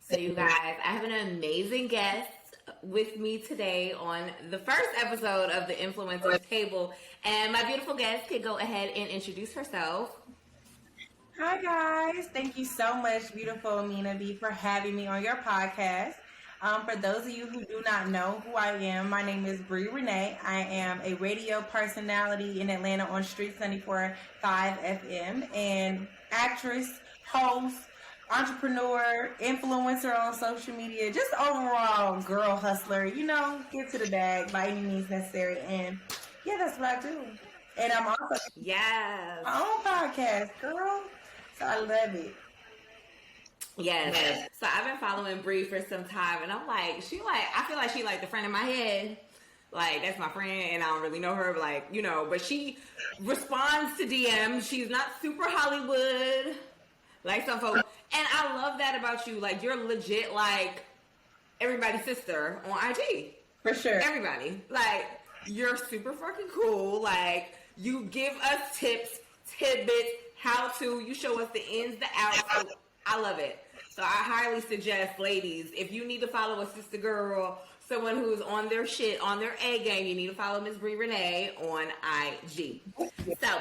So, you guys, I have an amazing guest with me today on the first episode of the Influencers Table. And my beautiful guest could go ahead and introduce herself. Hi, guys. Thank you so much, beautiful Mina B, for having me on your podcast. For those of you who do not know who I am, my name is Brii Renee. I am a radio personality in Atlanta on Streetz 94.5 FM and actress, host, entrepreneur, influencer on social media, just overall girl hustler, get to the bag by any means necessary. And yeah, that's what I do. And I'm also my own podcast, girl. So I love it. Yes. So I've been following Brii for some time, and I'm like, I feel like she like the friend in my head. Like, that's my friend, and I don't really know her, but she responds to DMs. She's not super Hollywood, like some folks. And I love that about you. Like, you're legit, like, everybody's sister on IG. For sure. Everybody. Like, you're super fucking cool. Like, you give us tips, tidbits, how to. You show us the ins, the outs. So I love it. So I highly suggest, ladies, if you need to follow a sister girl, someone who's on their shit, on their A game, you need to follow Miss Brii Renee on IG. So,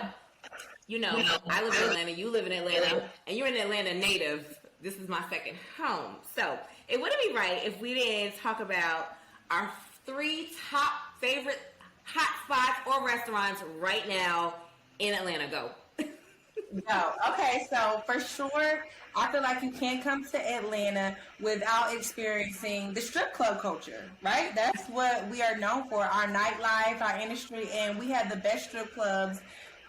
I live in Atlanta, you live in Atlanta, and you're an Atlanta native. This is my second home. So it wouldn't be right if we didn't talk about our 3 top favorite hot spots or restaurants right now in Atlanta. Go. No. Okay, so for sure, I feel like you can't come to Atlanta without experiencing the strip club culture, right? That's what we are known for, our nightlife, our industry, and we have the best strip clubs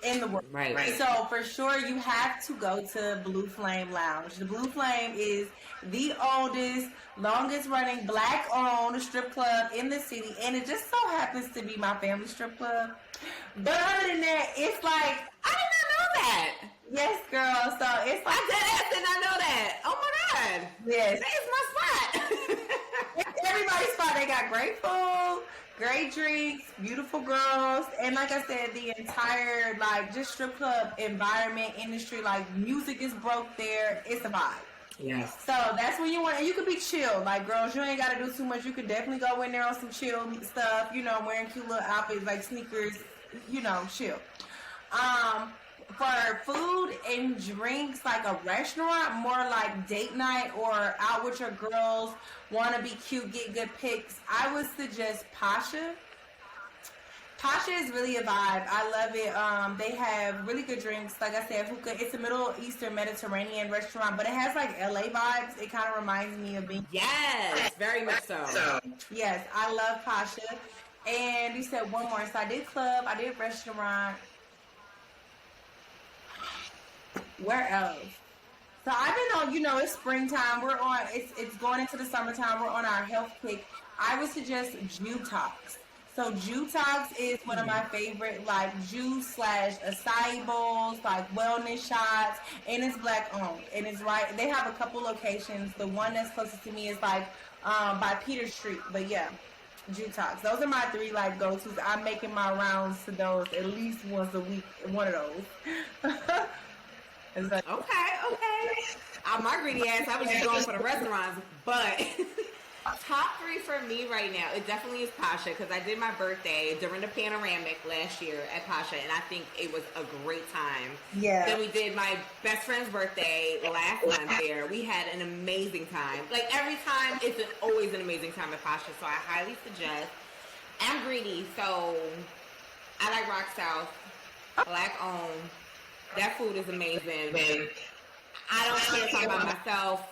in the world. Right. So for sure, you have to go to Blue Flame Lounge. The Blue Flame is the oldest, longest running black-owned strip club in the city, and it just so happens to be my family strip club. But other than that, it's like, I did not know that. Yes, girl. So it's like, I did not know that. Oh my God. Yes. That is my spot. It's everybody's spot. They got great food, great drinks, beautiful girls, and like I said, the entire just strip club environment, industry, music is broke there. It's a vibe. Yes. So that's when you want, and you could be chill. Like, girls, you ain't got to do too much. You could definitely go in there on some chill stuff, wearing cute little outfits like sneakers, chill. For food and drinks, like a restaurant, more like date night or out with your girls, want to be cute, get good pics, I would suggest Pasha. Pasha is really a vibe. I love it. They have really good drinks. Like I said, hookah. It's a Middle Eastern Mediterranean restaurant, but it has LA vibes. It kind of reminds me of being. Yes, very much so. Yes, I love Pasha. And you said one more. So I did club. I did restaurant. Where else? So I've been on, it's springtime. We're on, it's going into the summertime. We're on our health kick. I would suggest Jutox. So Jutox is one of my favorite, juice / acai bowls, wellness shots, and it's black owned. And it's right, they have a couple locations. The one that's closest to me is by Peter Street. But yeah, Jutox. Those are my 3 go-tos. I'm making my rounds to those at least once a week, one of those. Okay. My greedy ass, I was just going for the restaurants, but top 3 for me right now, it definitely is Pasha, because I did my birthday during the panoramic last year at Pasha, and I think it was a great time. Yeah. Then we did my best friend's birthday last month there. We had an amazing time. Every time, it's always an amazing time at Pasha, so I highly suggest. I'm greedy, so I like Rock South, black owned. That food is amazing. I don't care if I'm by myself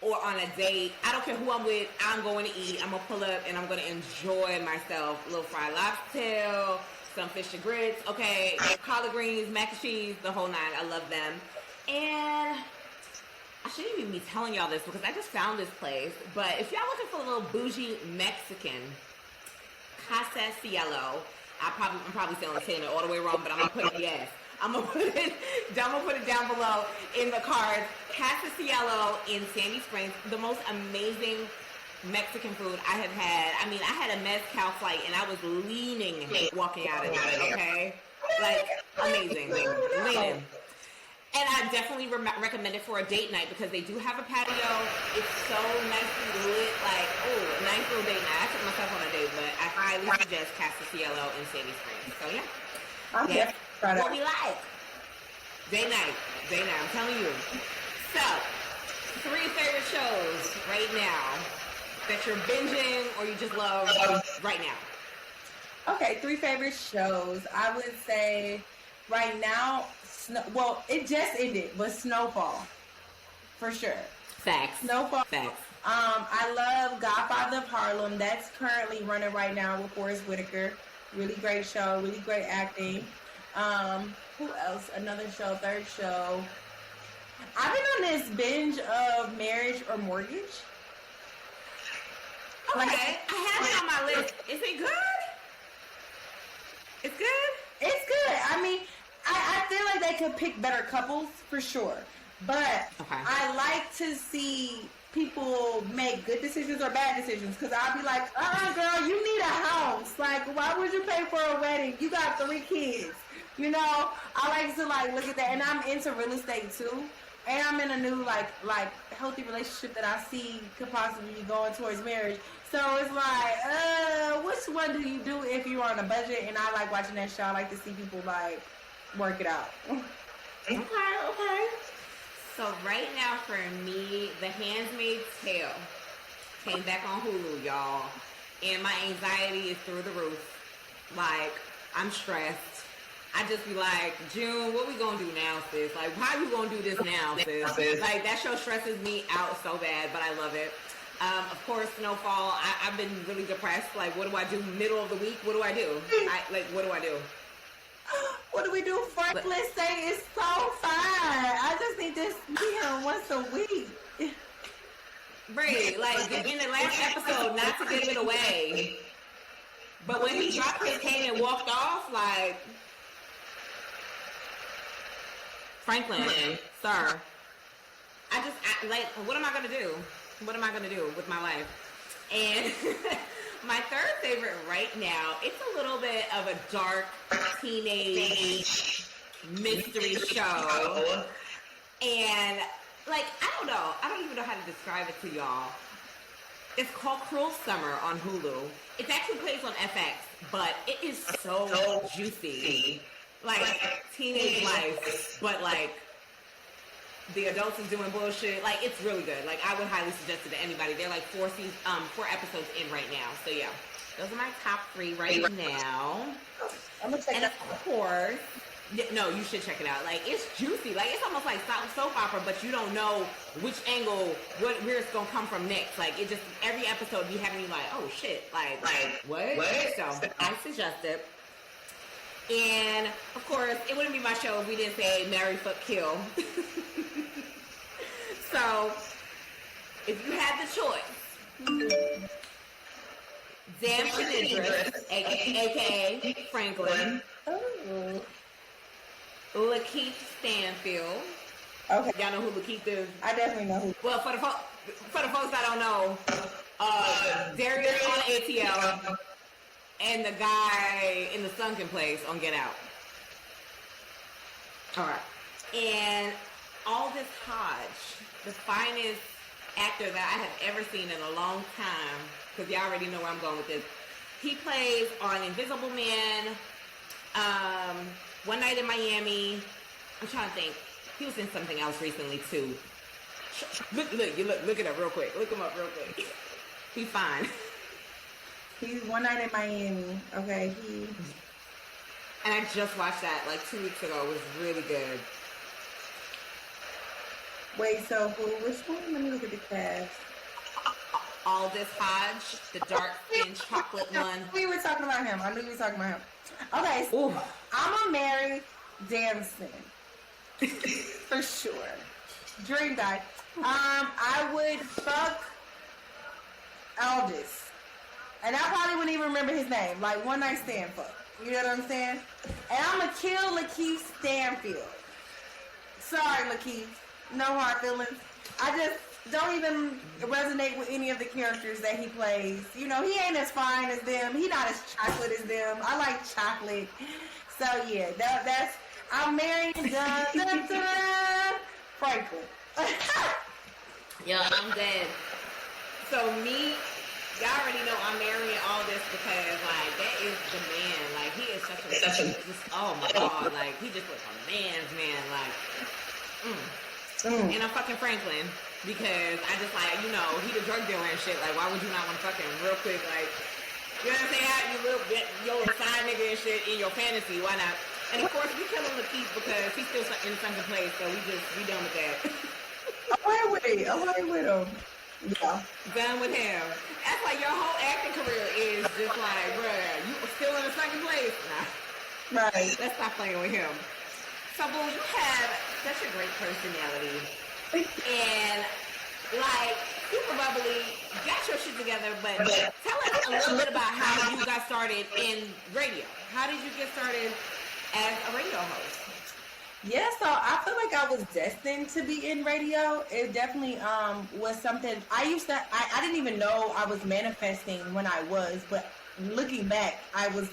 or on a date. I don't care who I'm with. I'm going to eat. I'm going to pull up and I'm going to enjoy myself. A little fried lobster tail, some fish and grits, okay, collard greens, mac and cheese, the whole 9. I love them. And I shouldn't even be telling y'all this because I just found this place. But if y'all looking for a little bougie Mexican, Casa Cielo, I'm probably saying it all the way wrong, but I'm going to put it, yes. I'm gonna put it down below in the cards. Casa Cielo in Sandy Springs, the most amazing Mexican food I have had. I mean, I had a mezcal flight and I was leaning walking out of there, okay? Amazing. Leaning. And definitely recommend it for a date night because they do have a patio. It's so nicely lit. Like, oh, a nice little date night. I took myself on a date, but I highly suggest Casa Cielo in Sandy Springs. So, yeah. What we like. Date night. I'm telling you. So, 3 favorite shows right now that you're binging or you just love right now. Okay, 3 favorite shows. I would say right now, it just ended, but Snowfall. For sure. Facts. Snowfall. Facts. I love Godfather of Harlem. That's currently running right now with Forrest Whitaker. Really great show. Really great acting. Who else? Another show. 3rd show. I've been on this binge of Marriage or Mortgage. Okay. I have it on my list. Is it good? It's good? It's good. I mean, I feel like they could pick better couples for sure. But I like to see people make good decisions or bad decisions because I'll be like, girl, you need a house. Like, why would you pay for a wedding? You got 3 kids. You know, I like to look at that, and I'm into real estate too. And I'm in a new like healthy relationship that I see could possibly be going towards marriage. So it's like, which one do you do if you're on a budget? And I like watching that show. I like to see people like work it out. Okay. So right now for me, The Handmaid's Tale came back on Hulu, y'all, and my anxiety is through the roof. Like, I'm stressed. I just be like, June, what we gonna do now, sis? Like, how you gonna do this now, sis? Like, that show stresses me out so bad, but I love it. Of course, Snowfall, I've been really depressed. Like, what do I do middle of the week? What do I do? What do I do? What do we do? Franklin say it's so fine. I just need to see him once a week. Brii, like, in the last episode, not to give it away, but when he dropped his cane and walked off, like... Franklin, sir, what am I going to do? What am I going to do with my life? And my 3rd favorite right now, it's a little bit of a dark teenage mystery show. And, like, I don't know. I don't even know how to describe it to y'all. It's called Cruel Summer on Hulu. It actually plays on FX, but it is so juicy. Like, teenage life, but like the adults is doing bullshit. Like, it's really good. Like, I would highly suggest it to anybody. They're like 4 episodes in right now. So yeah, those are my top 3 right now. I'm gonna check and of course, no, you should check it out. Like, it's juicy. Like, it's almost like soap opera, but you don't know which angle, where it's gonna come from next. Like, it just every episode be having you like, oh shit, like what? So I suggest it. And, of course, it wouldn't be my show if we didn't say marry, fuck, kill. So, if you had the choice, Damson Idris, a.k.a. Franklin, Lakeith Stanfield. Okay. Y'all know who Lakeith is? I definitely know who. Well, for the folks that don't know, Darius on ATL. And the guy in the sunken place on Get Out. All right. And Aldous Hodge, the finest actor that I have ever seen in a long time, because y'all already know where I'm going with this. He plays on Invisible Man, One Night in Miami. I'm trying to think. He was in something else recently, too. Look it up real quick. Look him up real quick. He's fine. He's One Night in Miami. Okay, And I just watched that like 2 weeks ago. It was really good. Wait, so which one? Let me look at the cast. Aldous Hodge, the dark-skinned chocolate one. We were talking about him. I knew you were talking about him. Okay, so I'm gonna marry Damson. For sure. Dream guy. I would fuck Aldous. And I probably wouldn't even remember his name. Like, one night stand fuck. You know what I'm saying? And I'm going to kill Lakeith Stanfield. Sorry, Lakeith. No hard feelings. I just don't even resonate with any of the characters that he plays. You know, he ain't as fine as them. He not as chocolate as them. I like chocolate. So, yeah, that's... I'm marrying... Franklin. Yo, I'm dead. So me, y'all already know I'm marrying all this because, like, that is the man. Like, he is such a oh my God. Like, he just was a man's man. Like, And I'm fucking Franklin because I just, like, you know, he the drug dealer and shit. Like, why would you not want to fuck him real quick? Like, you know what I'm saying? You little bit, your side nigga and shit in your fantasy. Why not? And of course, we kill him to keep because he's still in sunken place. So we done with that. Away with him. Yeah. Done with him. That's like your whole acting career is just like, bruh, you still in a sunken place. Nah. Right. Let's stop playing with him. So, Boo, you have such a great personality. And, like, super bubbly, got your shit together, but tell us a little bit about how you got started in radio. How did you get started as a radio host? Yeah, so I feel like I was destined to be in radio. It definitely was something I didn't even know I was manifesting when I was, but looking back, I was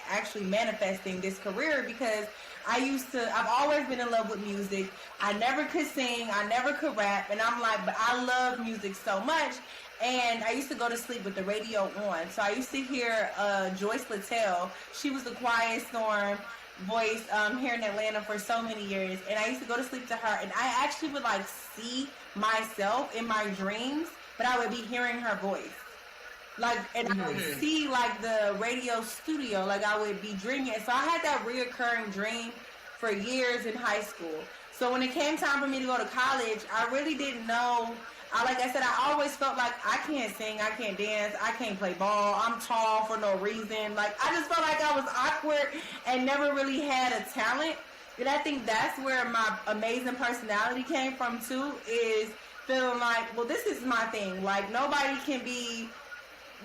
actually manifesting this career because I've always been in love with music. I never could sing, I never could rap, and I'm like, but I love music so much. And I used to go to sleep with the radio on. So I used to hear Joyce Littell. She was the Quiet Storm voice here in Atlanta for so many years, and I used to go to sleep to her, and I actually would like see myself in my dreams, but I would be hearing her voice, like, and I would see like the radio studio, like I would be dreaming. So I had that reoccurring dream for years in high school. So when it came time for me to go to college, I really didn't know. Like I said, I always felt like I can't sing, I can't dance, I can't play ball, I'm tall for no reason. Like, I just felt like I was awkward and never really had a talent. And I think that's where my amazing personality came from, too, is feeling like, well, this is my thing. Like, nobody can be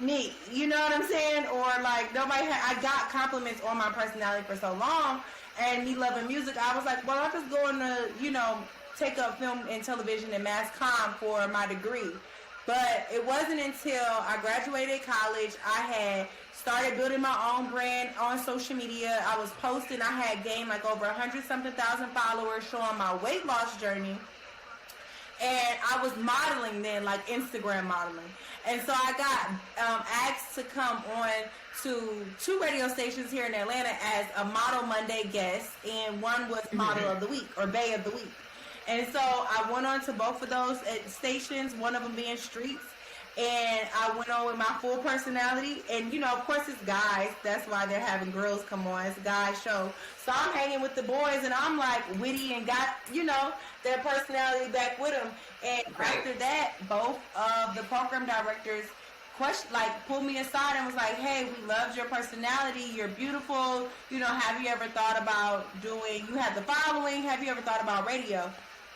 me, you know what I'm saying? Or, like, I got compliments on my personality for so long, and me loving music, I was like, well, I'm just going to, you know, take up film and television and mass comm for my degree. But it wasn't until I graduated college, I had started building my own brand on social media. I was posting, I had gained like over 100-something thousand followers showing my weight loss journey. And I was modeling then, like Instagram modeling. And so I got asked to come on to 2 radio stations here in Atlanta as a Model Monday guest, and one was Model of the Week, or Bay of the Week. And so I went on to both of those stations, one of them being Streetz, and I went on with my full personality. And, you know, of course it's guys. That's why they're having girls come on. It's a guy show. So I'm hanging with the boys, and I'm, like, witty and got, you know, their personality back with them. And after that, both of the program directors pulled me aside and was like, hey, we loved your personality. You're beautiful. You know, have you ever thought about you have the following. Have you ever thought about radio?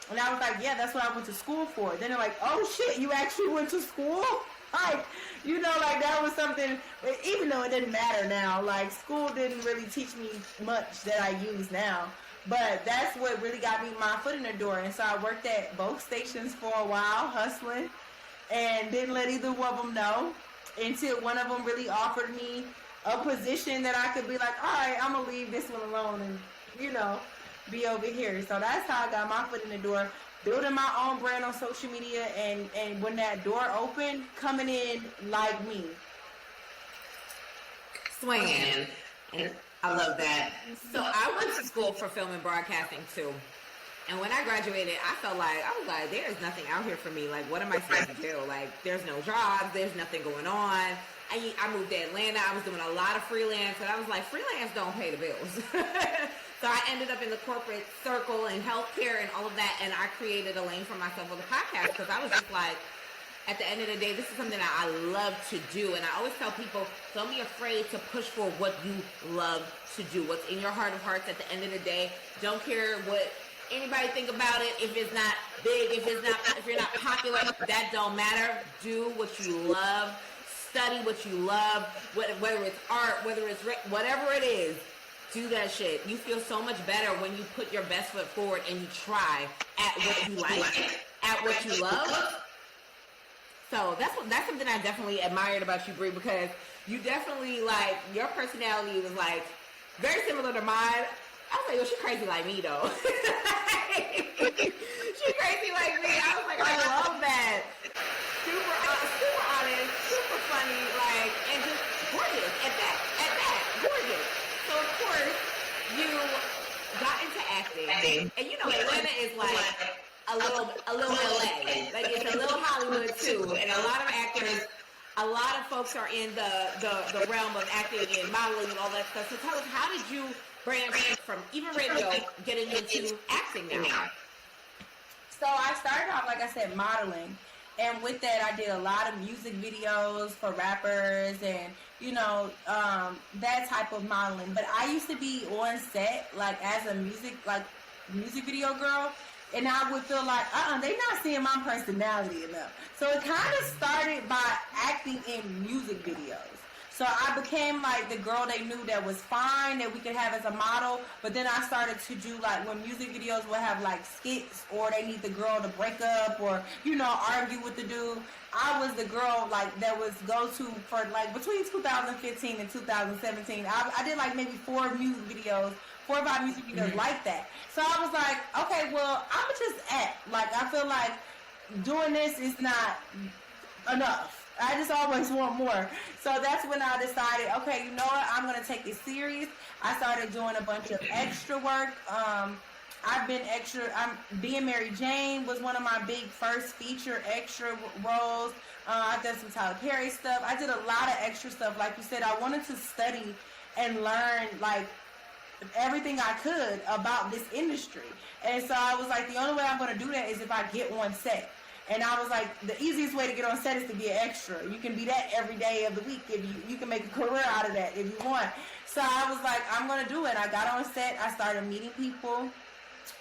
And I was like, yeah, that's what I went to school for. Then they're like, oh, shit, you actually went to school? Like, you know, like, that was something, even though it didn't matter now. Like, school didn't really teach me much that I use now. But that's what really got me my foot in the door. And so I worked at both stations for a while, hustling, and didn't let either one of them know until one of them really offered me a position that I could be like, all right, I'm going to leave this one alone and, you know, be over here. So that's how I got my foot in the door, building my own brand on social media, and when that door opened, coming in like me. Swinging. And I love that. So I went to school for film and broadcasting too. And when I graduated, I was like, there's nothing out here for me. Like, what am I supposed to do? Like, there's no jobs. There's nothing going on. I moved to Atlanta. I was doing a lot of freelance. And I was like, freelance don't pay the bills. So I ended up in the corporate circle and healthcare and all of that. And I created a lane for myself with a podcast because I was just like, at the end of the day, this is something that I love to do. And I always tell people, don't be afraid to push for what you love to do. What's in your heart of hearts at the end of the day. Don't care what anybody think about it. If it's not big, if you're not popular, that don't matter. Do what you love. Study what you love. Whether it's art, whether it's whatever it is, do that shit. You feel so much better when you put your best foot forward and you try at what you like, at what you love. So that's something I definitely admired about you, Brie, because you definitely, like, your personality was, like, very similar to mine. I was like, well, she crazy like me, though. She And you know, Atlanta is like a little LA. Like it's a little Hollywood too. And a lot of actors, a lot of folks are in the realm of acting and modeling and all that stuff. So tell us, how did you branch from even radio getting into acting now? So I started off, like I said, modeling. And with that, I did a lot of music videos for rappers and, you know, that type of modeling. But I used to be on set, like, as a music video girl. And I would feel like, they're not seeing my personality enough. So it kind of started by acting in music videos. So I became like the girl they knew that was fine, that we could have as a model. But then I started to do like when music videos would have like skits, or they need the girl to break up or, you know, argue with the dude. I was the girl like that was go-to for like between 2015 and 2017. I did like maybe 4 or 5 music videos like that. So I was like, okay, well, I'm just act. Like, I feel like doing this is not enough. I just always want more. So that's when I decided, okay, you know what? I'm going to take it serious. I started doing a bunch of extra work. I've been extra. Being Mary Jane was one of my big first feature extra roles. I've done some Tyler Perry stuff. I did a lot of extra stuff. Like you said, I wanted to study and learn, like, everything I could about this industry. And so I was like, the only way I'm going to do that is if I get on set. And I was like, the easiest way to get on set is to be an extra. You can be that every day of the week. If you can make a career out of that if you want. So I was like, I'm going to do it. I got on set. I started meeting people.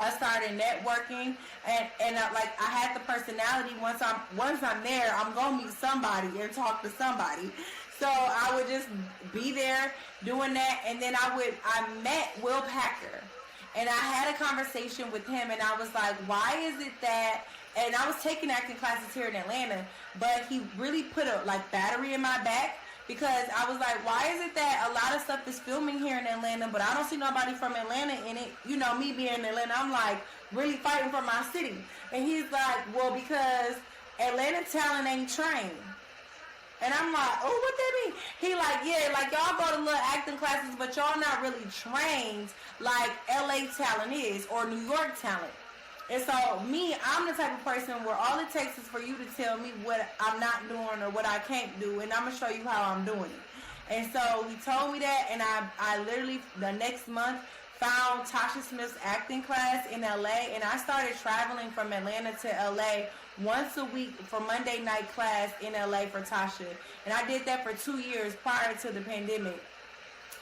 I started networking. And I had the personality. Once I'm there, I'm going to meet somebody and talk to somebody. So I would just be there doing that. And then I met Will Packer. And I had a conversation with him. And I was like, why is it that... And I was taking acting classes here in Atlanta, but he really put a battery in my back, because I was like, why is it that a lot of stuff is filming here in Atlanta, but I don't see nobody from Atlanta in it? You know, me being in Atlanta, I'm like really fighting for my city. And he's like, well, because Atlanta talent ain't trained. And I'm like, oh, what that mean? He like, yeah, like y'all go to little acting classes, but y'all not really trained like LA talent is, or New York talent. And so I'm the type of person where all it takes is for you to tell me what I'm not doing or what I can't do, and I'm going to show you how I'm doing it. And so he told me that, and I literally the next month found Tasha Smith's acting class in LA, and I started traveling from Atlanta to LA once a week for Monday night class in LA for Tasha. And I did that for 2 years prior to the pandemic.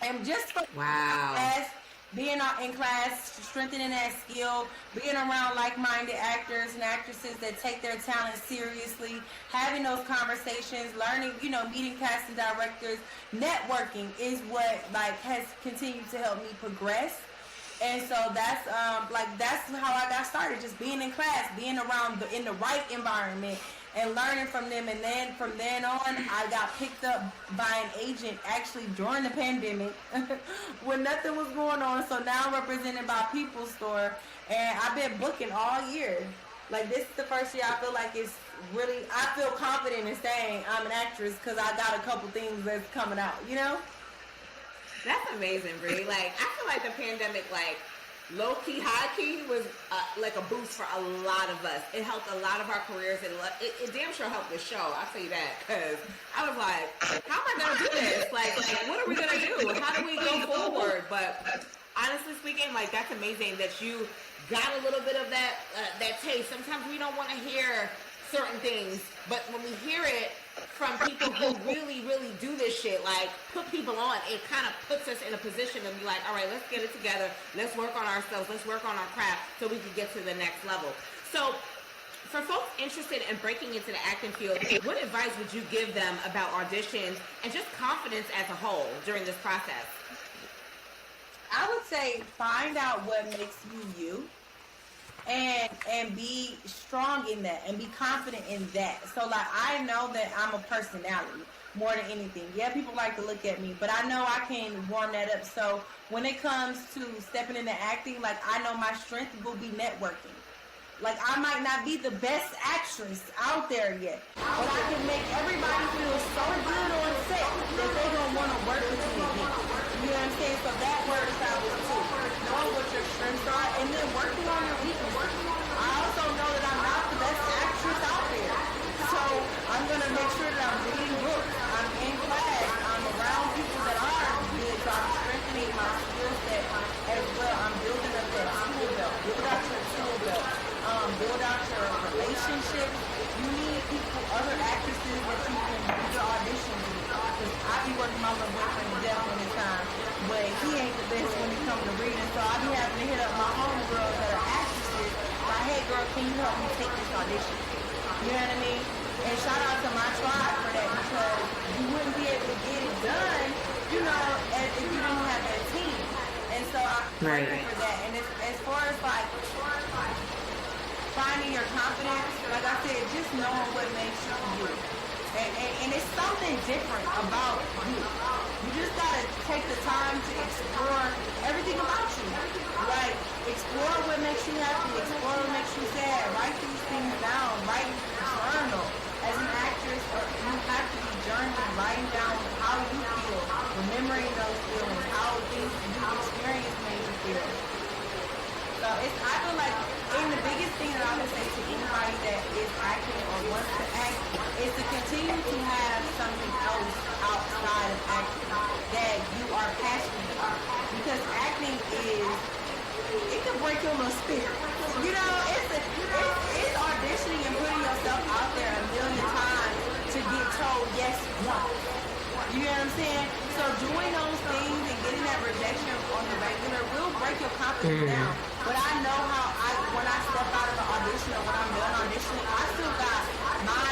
And just for class, being in class, strengthening that skill, being around like-minded actors and actresses that take their talent seriously, having those conversations, learning, you know, meeting casting directors, networking is what has continued to help me progress. And so that's how I got started, just being in class, being around in the right environment and learning from them. And then from then on, I got picked up by an agent actually during the pandemic when nothing was going on. So now I'm represented by People's Store, and I've been booking all year. Like, this is the first year I feel like it's really, I feel confident in saying I'm an actress because I got a couple things that's coming out, you know? That's amazing, Brie. Like, I feel like the pandemic, like, low-key, high-key was like a boost for a lot of us. It helped a lot of our careers. It damn sure helped the show. I'll tell you that. Because I was like, how am I going to do this? Like, what are we going to do? How do we go forward? But honestly speaking, like, that's amazing that you got a little bit of that taste. Sometimes we don't want to hear certain things, but when we hear it from people who really, really do this shit, like put people on, it kind of puts us in a position to be like, all right, let's get it together. Let's work on ourselves. Let's work on our craft so we can get to the next level. So for folks interested in breaking into the acting field, what advice would you give them about auditions and just confidence as a whole during this process? I would say find out what makes you and be strong in that and be confident in that. So like, I know that I'm a personality more than anything. Yeah, people like to look at me, but I know I can warm that up. So when it comes to stepping into acting, like, I know my strength will be networking. Like, I might not be the best actress out there yet, but I can make everybody feel so good on set that they don't want to work with me again. You know what I'm saying? So that word travels too. what your strengths are, and then working on your weaknesses. I also know that I'm not the best actress out there. So I'm going to make sure that I'm reading books, I'm in class, I'm around people that are good, so I'm strengthening my skill set as well. I'm building up that tool belt. Build out your tool belt. Build out your relationships. You need people, other actresses that you can do your auditions with. Because I be working my little boyfriend to death when it's time, but he ain't the best when it comes to reading, so I be having to hit up my homegirls that are actresses, like, hey girl, can you help me take this audition? You know what I mean? And shout out to my tribe for that, because you wouldn't be able to get it done, you know, if you didn't have that team. And so I'm grateful for that. And as far as like finding your confidence, like I said, just knowing what makes you you. And it's something different about you. You just gotta take the time to explore everything about you. Like, explore what makes you happy, explore what makes you sad. Write these things down, write, journal. As an actress, you have to be journaling, writing down how you feel, remembering those feelings, how things you experienced made you feel. So I feel like, and the biggest thing that I would say to anybody that is acting or wants to act is to continue to have something else outside of acting that you are passionate about. Because acting it can break your little spirit. You know, it's auditioning and putting yourself out there a million times to get told yes once. You know what I'm saying? So doing those things and getting that rejection on the regular will break your confidence down. But I know how when I step out of the audition or when I'm done auditioning, I still got my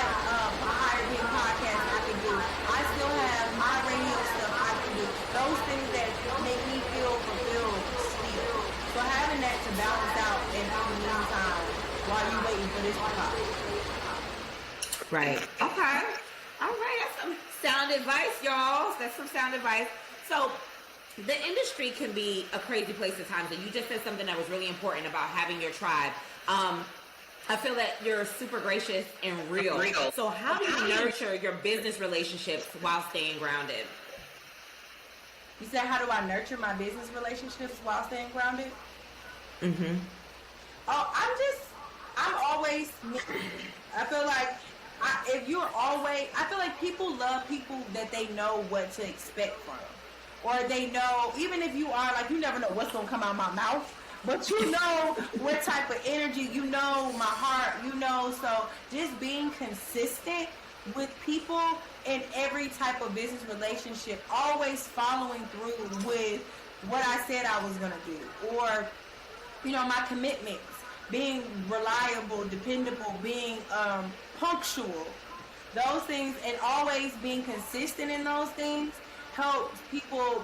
Higher Being podcast I can do. I still have my radio stuff I can do. Those things that make me feel fulfilled still. So having that to balance out in the meantime while you're waiting for this to pop. Right. Okay. All right. That's some sound advice, y'all. That's some sound advice. So the industry can be a crazy place at times, and you just said something that was really important about having your tribe. I feel that you're super gracious and real. So how do you nurture your business relationships while staying grounded? You said, how do I nurture my business relationships while staying grounded? Mm-hmm. Oh, I'm always me. I feel like I feel like people love people that they know what to expect from. Or they know, even if you are, like, you never know what's going to come out of my mouth, but you know what type of energy, you know my heart, you know, so just being consistent with people in every type of business relationship, always following through with what I said I was going to do, or, you know, my commitments, being reliable, dependable, being punctual, those things, and always being consistent in those things helps people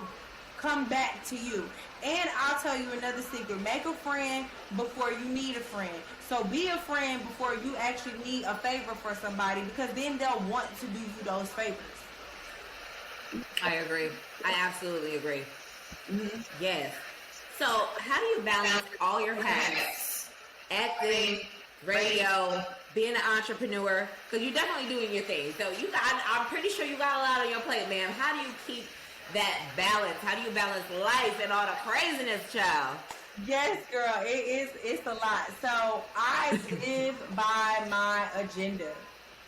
come back to you. And I'll tell you another secret. Make a friend before you need a friend. So be a friend before you actually need a favor for somebody, because then they'll want to do you those favors. I agree. I absolutely agree. Mm-hmm. Yes. So how do you balance all your hats? Acting, radio, being an entrepreneur, because you're definitely doing your thing. So I'm pretty sure you got a lot on your plate, ma'am. How do you keep that balance? How do you balance life and all the craziness, child? Yes, girl, it's a lot. So I live by my agenda.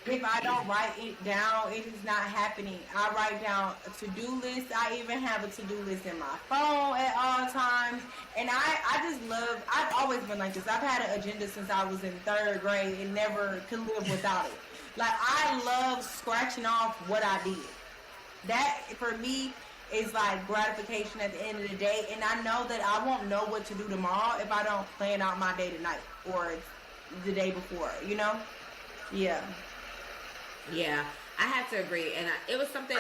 If I don't write it down, it is not happening. I write down a to-do list. I even have a to-do list in my phone at all times. And I've always been like this. I've had an agenda since I was in 3rd grade and never could live without it. Like, I love scratching off what I did. That, for me, is like gratification at the end of the day. And I know that I won't know what to do tomorrow if I don't plan out my day tonight or the day before, you know? Yeah. Yeah, I have to agree. And it was something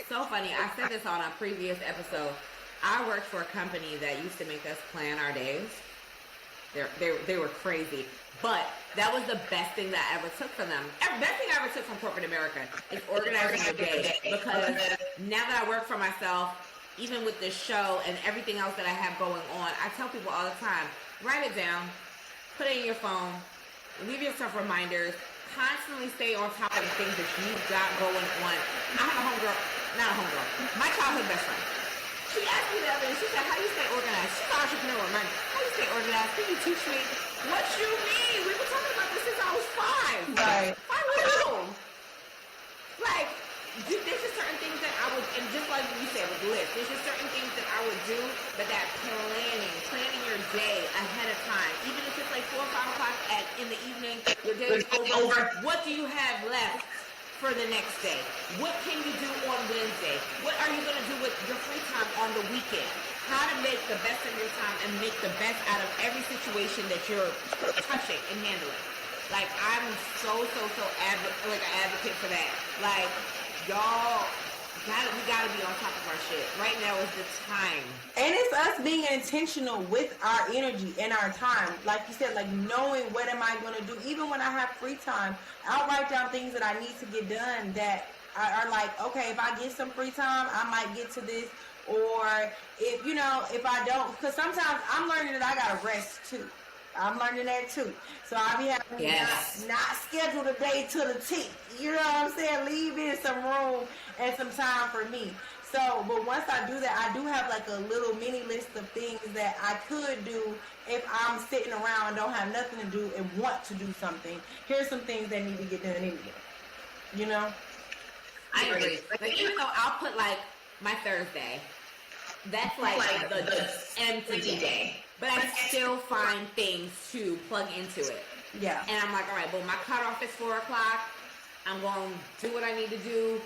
so funny. I said this on a previous episode. I worked for a company that used to make us plan our days. They were crazy. But that was the best thing that I ever took from them. The best thing I ever took from corporate America is organizing your day. Because now that I work for myself, even with this show and everything else that I have going on, I tell people all the time, write it down, put it in your phone, leave yourself reminders, constantly stay on top of the things that you've got going on. I have a homegirl, not a homegirl, my childhood best friend. She asked me the other day, she said, how you stay organized? She's an entrepreneur with money. How you stay organized? Can you teach me? What you mean? We were talking about this since I was 5. Right. 5 years old. Like, there's just certain things that I would, and just like you said with lists, there's just certain things that I would do, but that planning your day ahead of time, even if it's like 4 or 5 o'clock in the evening, your day is over. What do you have left for the next day? What can you do on Wednesday? What are you going to do with your free time on the weekend? How to make the best of your time and make the best out of every situation that you're touching and handling. Like, I'm so an advocate for that. Like, y'all, we gotta be on top of our shit. Right now is the time. And it's us being intentional with our energy and our time. Like you said, like knowing what am I going to do. Even when I have free time, I'll write down things that I need to get done that are like, okay, if I get some free time, I might get to this. Or if I don't, because sometimes I'm learning that I got to rest too. I'm learning that too. So I'll be having not schedule the day to the T. You know what I'm saying? Leave in some room and some time for me. So, but once I do that, I do have like a little mini list of things that I could do if I'm sitting around and don't have nothing to do and want to do something. Here's some things that need to get done anyway. You know? I agree. Like, even though I'll put like my Thursday, that's like the empty day. But I still find things to plug into it. Yeah. And I'm like, all right, well, my cutoff is 4 o'clock. I'm going to do what I need to do,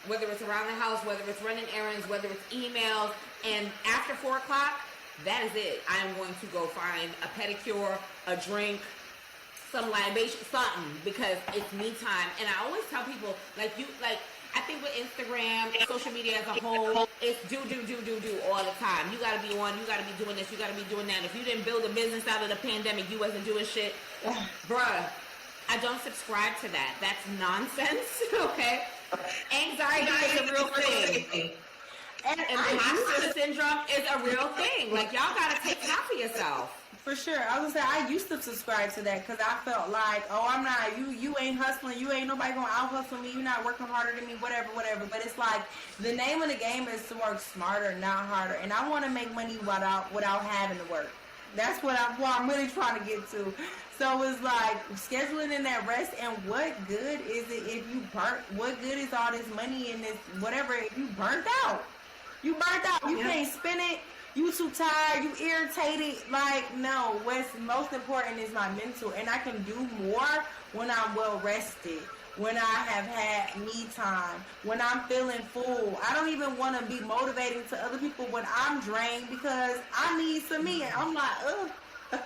whether it's around the house, whether it's running errands, whether it's emails. And after 4 o'clock, that is it. I am going to go find a pedicure, a drink, some libation, something, because it's me time. And I always tell people, I think with Instagram, social media as a whole, it's do all the time. You gotta be on, you gotta be doing this, you gotta be doing that. If you didn't build a business out of the pandemic, you wasn't doing shit. Bruh, I don't subscribe to that. That's nonsense, okay? Anxiety is a real thing. And imposter syndrome is a real thing. Like, y'all gotta take time for yourself. For sure. I was gonna say, I used to subscribe to that because I felt like, oh, I'm not, you ain't hustling, you ain't nobody gonna out hustle me, you're not working harder than me, whatever. But it's like, the name of the game is to work smarter, not harder. And I want to make money without having to work. That's what I'm really trying to get to. So it's like, scheduling in that rest, and what good is it if you what good is all this money in this, whatever, if you burnt out? You burnt out, you can't spend it. You too tired, you irritated. Like, no, what's most important is my mental. And I can do more when I'm well rested, when I have had me time, when I'm feeling full. I don't even want to be motivating to other people when I'm drained because I need some me. And I'm like, ugh.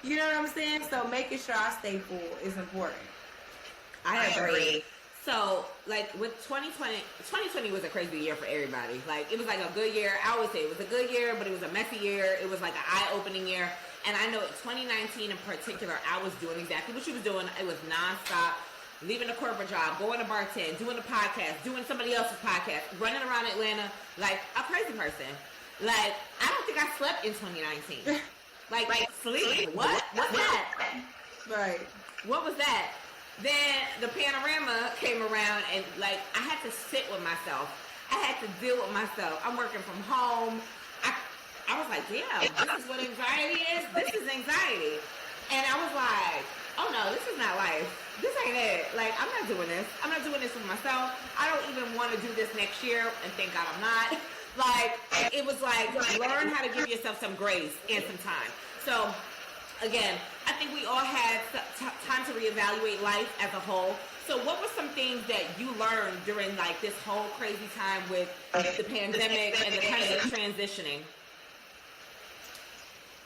You know what I'm saying? So making sure I stay full is important. I agree. So, like, with 2020 was a crazy year for everybody. Like, it was like a good year. I always say it was a good year, but it was a messy year. It was like an eye-opening year. And I know in 2019 in particular, I was doing exactly what she was doing. It was nonstop. Leaving a corporate job, going to bartend, doing a podcast, doing somebody else's podcast, running around Atlanta like a crazy person. Like, I don't think I slept in 2019. Like sleep? What? What's that? Right. What was that? Then the panorama came around and, like, I had to sit with myself. I had to deal with myself. I'm working from home. I was like, damn, this is what anxiety is? This is anxiety. And I was like, oh no, this is not life. This ain't it. Like, I'm not doing this. I'm not doing this for myself. I don't even want to do this next year, and thank God I'm not. Like, it was like, learn how to give yourself some grace and some time. So, again, I think we all had time to reevaluate life as a whole. So what were some things that you learned during, like, this whole crazy time with the pandemic and the kind of transitioning?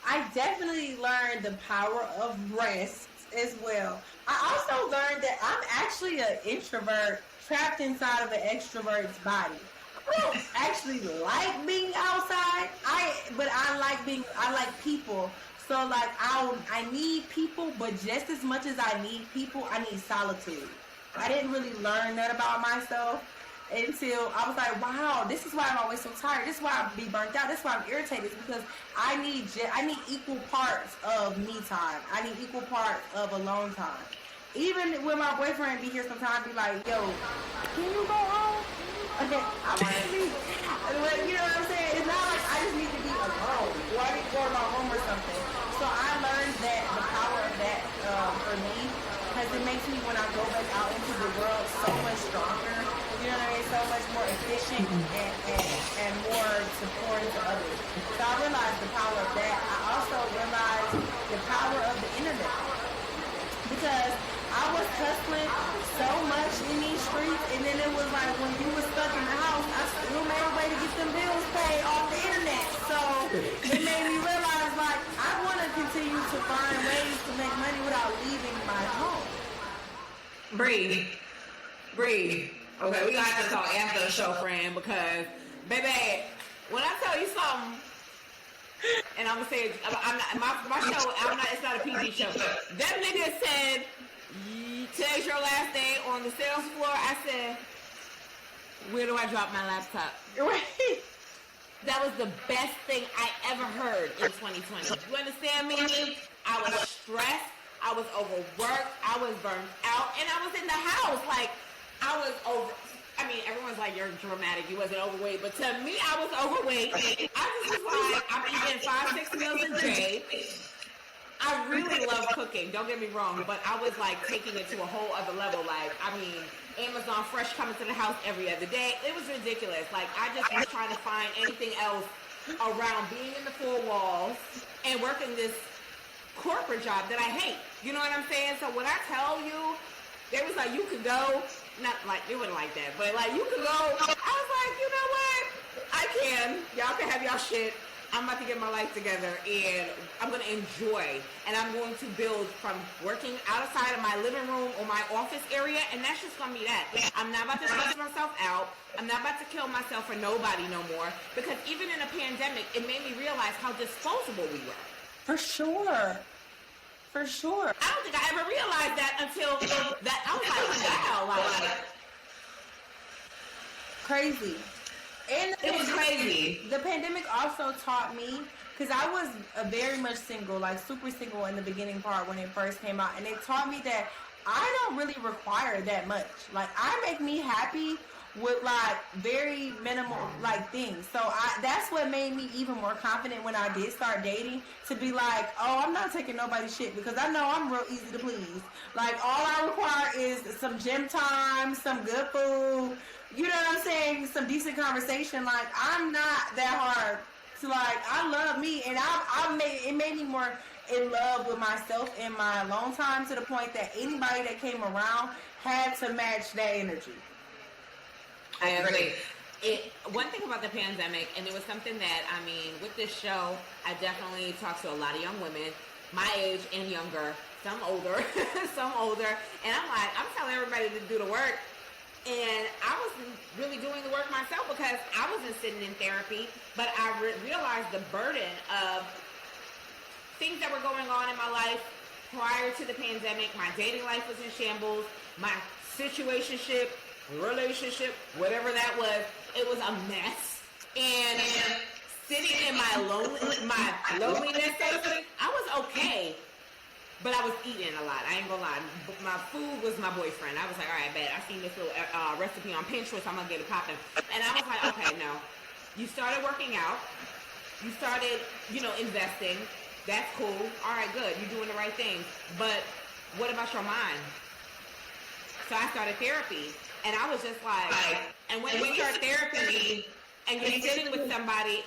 I definitely learned the power of rest as well. I also learned that I'm actually an introvert trapped inside of an extrovert's body. I don't actually like being outside, but I like people. So, like, I need people, but just as much as I need people, I need solitude. I didn't really learn that about myself until I was like, wow, this is why I'm always so tired. This is why I be burnt out. This is why I'm irritated, because I need equal parts of me time. I need equal parts of alone time. even when my boyfriend be here sometimes, be like, yo, can you go home? I want to be, you know what I'm saying? It's not like I just need to be alone, or I need to go to my room or something. So I learned that the power of that for me, because it makes me, when I go back out into the world, so much stronger. You know what I mean? So much more efficient and more support to others. So I realized the power of that. I also realized the power of the internet, because I was hustling so much in these streets, and then it was like when you were stuck in the house, I still made a way to get them bills paid off the internet. So it made me realize, like, I want to continue to find ways to make money without leaving my home. Brii. Okay, we got to talk after the show, friend, because, baby, when I tell you something, and I'm gonna say, I'm not, my show, it's not a PG show. That nigga said, today's your last day on the sales floor. I said, where do I drop my laptop? Right. That was the best thing I ever heard in 2020. You understand me? I was stressed. I was overworked. I was burned out. And I was in the house. Like, I was over. I mean, everyone's like, you're dramatic. You wasn't overweight. But to me, I was overweight. I just was like, I'm eating 5-6 meals a day. I really love cooking. Don't get me wrong. But I was like taking it to a whole other level. Like, I mean, Amazon Fresh coming to the house every other day. It was ridiculous. Like, I just was trying to find anything else around being in the four walls and working this corporate job that I hate. You know what I'm saying? So when I tell you, they was like, you could go. Not like, it wasn't like that, but like, you could go. I was like, you know what? I can. Y'all can have y'all shit. I'm about to get my life together, and I'm going to enjoy, and I'm going to build from working outside of my living room or my office area, and that's just going to be that. I'm not about to stress myself out. I'm not about to kill myself for nobody no more, because even in a pandemic, it made me realize how disposable we were. For sure. I don't think I ever realized that until that. I was like, wow, like, crazy. And it was crazy. The pandemic also taught me, because I was very much single, like super single in the beginning part when it first came out, and it taught me that I don't really require that much. Like, I make me happy with like very minimal like things. So that's what made me even more confident when I did start dating, to be like, oh, I'm not taking nobody's shit, because I know I'm real easy to please. Like, all I require is some gym time, some good food, you know what I'm saying, some decent conversation. Like, I'm not that hard to, like, I love me, and it made me more in love with myself in my alone time, to the point that anybody that came around had to match that energy. I agree. One thing about the pandemic, and it was something that, I mean, with this show, I definitely talked to a lot of young women, my age and younger, some older, and I'm telling everybody to do the work, and I wasn't really doing the work myself, because I wasn't sitting in therapy, but I realized the burden of things that were going on in my life prior to the pandemic. My dating life was in shambles, my situationship, relationship, whatever that was, it was a mess. And sitting in my loneliness, I was okay, but I was eating a lot. I ain't gonna lie. My food was my boyfriend. I was like, all right, bet. I seen this little recipe on Pinterest. I'm gonna get it popping. And I was like, okay, no. You started working out. You started, investing. That's cool. All right, good. You're doing the right thing. But what about your mind? So I started therapy. And I was just like, and when you start therapy and you're sitting with somebody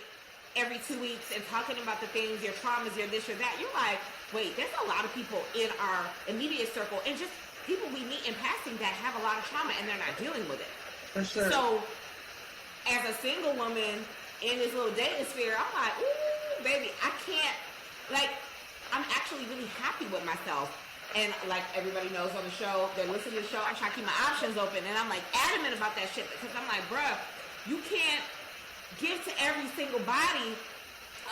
every 2 weeks and talking about the things, your traumas, your this or that, you're like, wait, there's a lot of people in our immediate circle and just people we meet in passing that have a lot of trauma and they're not dealing with it. For sure. So as a single woman in this little dating sphere, I'm like, ooh, baby, I can't, like, I'm actually really happy with myself. And like everybody knows on the show, they're listening to the show, I'm trying to keep my options open. And I'm like adamant about that shit, because I'm like, bruh, you can't give to every single body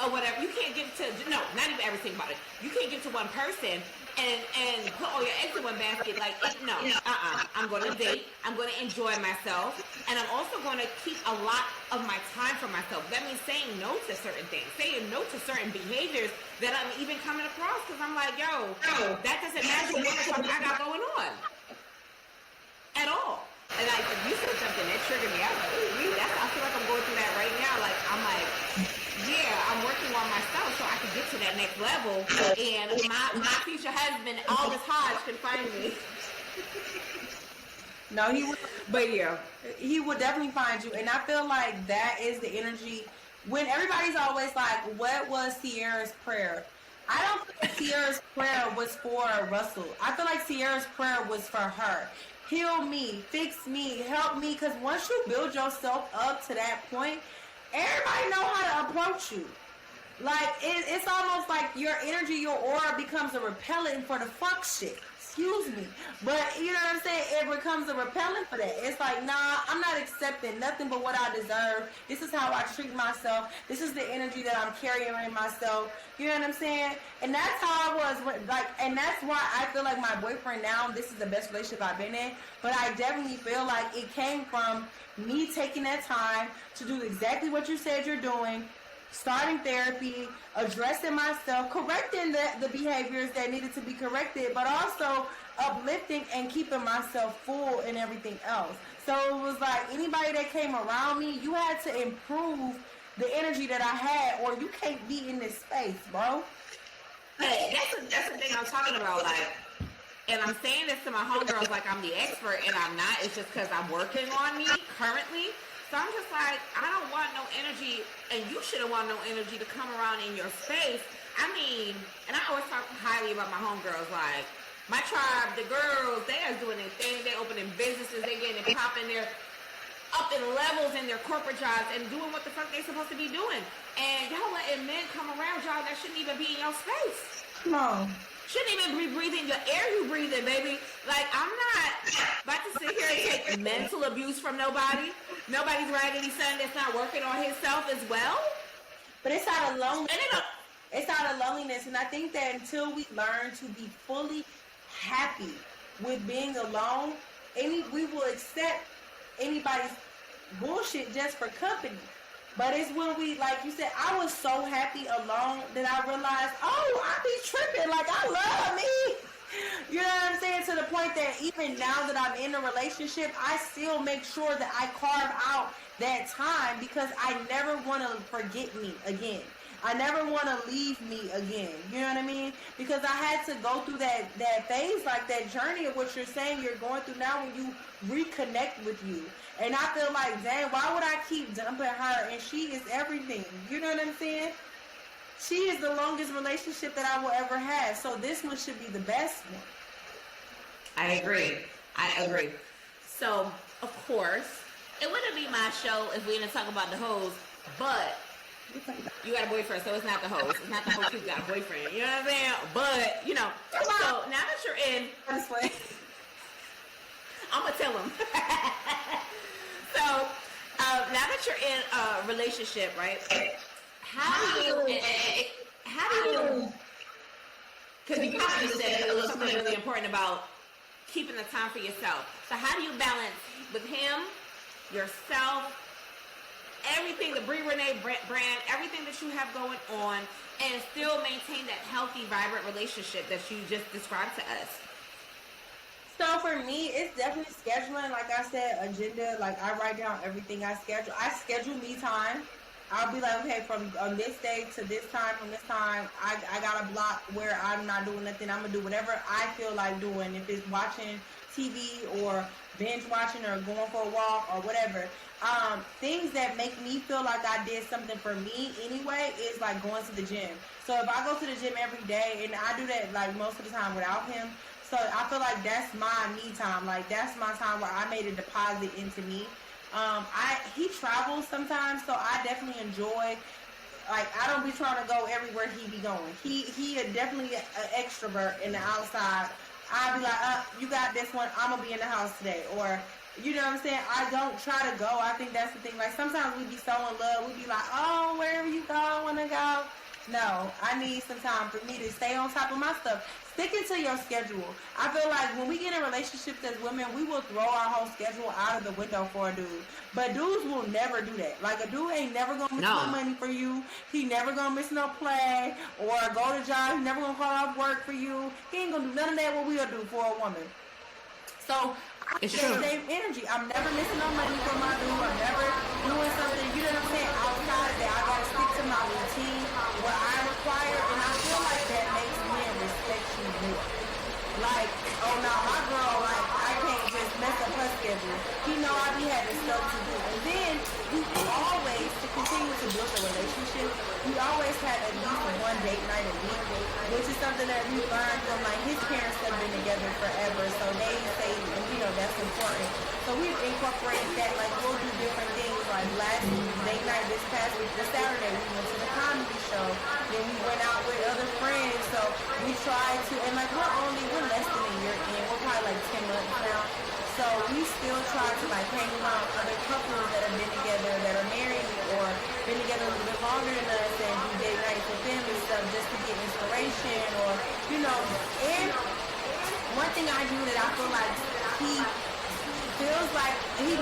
or whatever. You can't give to, no, not even every single body. You can't give to one person and put all your eggs in one basket. Like, no, I'm going to date. I'm going to enjoy myself. And I'm also going to keep a lot of my time for myself. That means saying no to certain things, saying no to certain behaviors that I'm even coming across, because I'm like, yo, that doesn't match what the fuck I got going on. triggered me. I was like, ooh, I feel like I'm going through that right now. Like, I'm like, yeah, I'm working on myself so I can get to that next level. And my future husband, Aldous Hodge, can find me. No, he would. But yeah, he would definitely find you. And I feel like that is the energy. When everybody's always like, what was Sierra's prayer? I don't think Sierra's prayer was for Russell. I feel like Sierra's prayer was for her. Heal me, fix me, help me. Because once you build yourself up to that point, everybody know how to approach you. Like, it's almost like your energy, your aura becomes a repellent for the fuck shit. Excuse me. But, you know what I'm saying? It becomes a repellent for that. It's like, nah, I'm not accepting nothing but what I deserve. This is how I treat myself. This is the energy that I'm carrying in myself. You know what I'm saying? And that's how I was, and that's why I feel like my boyfriend now, this is the best relationship I've been in. But I definitely feel like it came from me taking that time to do exactly what you said you're doing, starting therapy, addressing myself, correcting the behaviors that needed to be corrected, but also uplifting and keeping myself full and everything else. So it was like anybody that came around me, you had to improve the energy that I had, or you can't be in this space, bro. Hey, that's the thing I'm talking about, like, and I'm saying this to my homegirls like I'm the expert, and I'm not. It's just because I'm working on me currently. So I'm just like, I don't want no energy, and you shouldn't want no energy to come around in your space. I mean, and I always talk highly about my homegirls, like, my tribe, the girls, they are doing their thing, they opening businesses, they getting it popping, they're up in levels in their corporate jobs and doing what the fuck they supposed to be doing. And y'all letting men come around y'all that shouldn't even be in your space. Come on. Shouldn't even be breathing the air you breathing, baby. Like, I'm not about to sit here and take mental abuse from nobody. Nobody's raggedy son that's not working on himself as well. But it's out of loneliness. It's out of loneliness. And I think that until we learn to be fully happy with being alone, we will accept anybody's bullshit just for company. But it's when we, like you said, I was so happy alone that I realized, oh, I be tripping. Like, I love me. You know what I'm saying? To the point that even now that I'm in a relationship, I still make sure that I carve out that time because I never want to forget me again. I never want to leave me again. You know what I mean? Because I had to go through that phase, like that journey of what you're saying you're going through now when you reconnect with you. And I feel like, dang, why would I keep dumping her? And she is everything. You know what I'm saying? She is the longest relationship that I will ever have. So this one should be the best one. I agree. So, of course, it wouldn't be my show if we didn't talk about the hoes, but you got a boyfriend, so it's not the hoes. It's not the hoes who got a boyfriend. You know what I'm saying? But, you know, so now that you're in, Honestly. I'm going to tell him. So, now that you're in a relationship, right? How do you, because you probably said it was something really important about keeping the time for yourself. So how do you balance with him, yourself, everything, the Brii Renee brand, everything that you have going on, and still maintain that healthy, vibrant relationship that you just described to us? So for me, it's definitely scheduling. Like I said, agenda. Like I write down everything I schedule. I schedule me time. I'll be like, okay, from this day to this time, from this time, I got a block where I'm not doing nothing. I'm going to do whatever I feel like doing. If it's watching TV or binge watching or going for a walk or whatever. Things that make me feel like I did something for me anyway is like going to the gym. So if I go to the gym every day, and I do that like most of the time without him, so I feel like that's my me time. Like that's my time where I made a deposit into me. He travels sometimes, so I definitely enjoy. Like I don't be trying to go everywhere he be going. He is definitely an extrovert in the outside. I be like, you got this one. I'm gonna be in the house today, or you know what I'm saying. I don't try to go. I think that's the thing. Like sometimes we be so in love, we be like, oh, wherever you go, I wanna go. No, I need some time for me to stay on top of my stuff. Sticking to your schedule. I feel like when we get in relationships as women, we will throw our whole schedule out of the window for a dude. But dudes will never do that. Like a dude ain't never gonna miss no money for you. He never gonna miss no play or go to job. He never gonna call off work for you. He ain't gonna do none of that what we'll do for a woman. So It's the true. same energy. I'm never missing no money from my dude. I'm never doing something, you know what I'm saying, outside that. I gotta stick to my routine, what I require, and I feel like that makes men respect you more. Like, oh no, my girl, like, I can't just mess up her schedule. He know I be having stuff to do. And then we always, to continue to build a relationship, we always had at least one date night a week, which is something that we learned from, like, his parents have been together forever, so they say, you know, that's important. So we've incorporated that, like, we'll do different things. Like last date night, this past week, this Saturday, we went to the comedy show, then we went out with other friends, so we tried to, and like, we're less than a year in, we're probably like 10 months now, so we still try to like hang around other couples that have been together, that are married, or been together a little bit longer than us, and do date nights with them and stuff, just to get inspiration, or, you know. And one thing I do that I feel like he feels like, he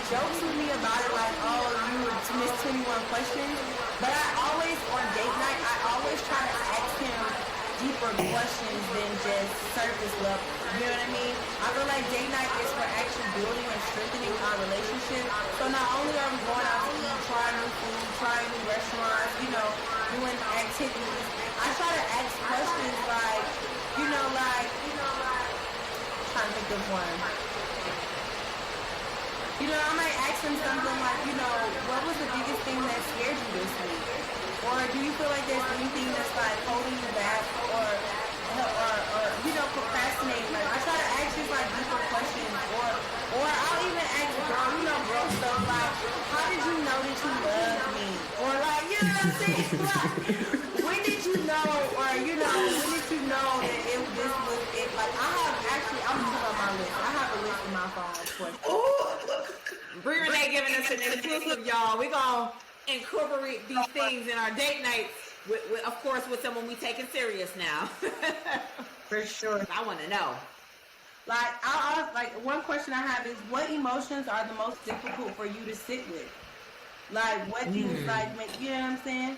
jokes with me about it, like, oh, you miss 21 questions, but I always, on date night, I always try to ask him deeper questions than just surface level. You know what I mean? I feel like date night is for actually building and strengthening our relationship. So not only are we going out to eat, trying new food, trying new restaurants, you know, doing activities, I try to ask questions like, trying to think of one. You know, I might ask him something like, you know, what was the biggest thing that scared you this week? Or do you feel like there's anything that's like holding you back, or you know, procrastinating? Like, I try to ask just like deeper questions, or I'll even ask girl stuff like, how did you know that you love me? Or like, you know what I'm saying? Like, when did you know? Or, you know, when did you know that this was it? Like, I have actually, I'm gonna put on my list. I have a list in my phone of questions. Brii Renee giving us an exclusive, y'all. We gonna incorporate these things in our date nights, with of course, with someone we taking serious now. For sure. I want to know. Like, like, one question I have is, what emotions are the most difficult for you to sit with? Like, what things like make, you know what I'm saying?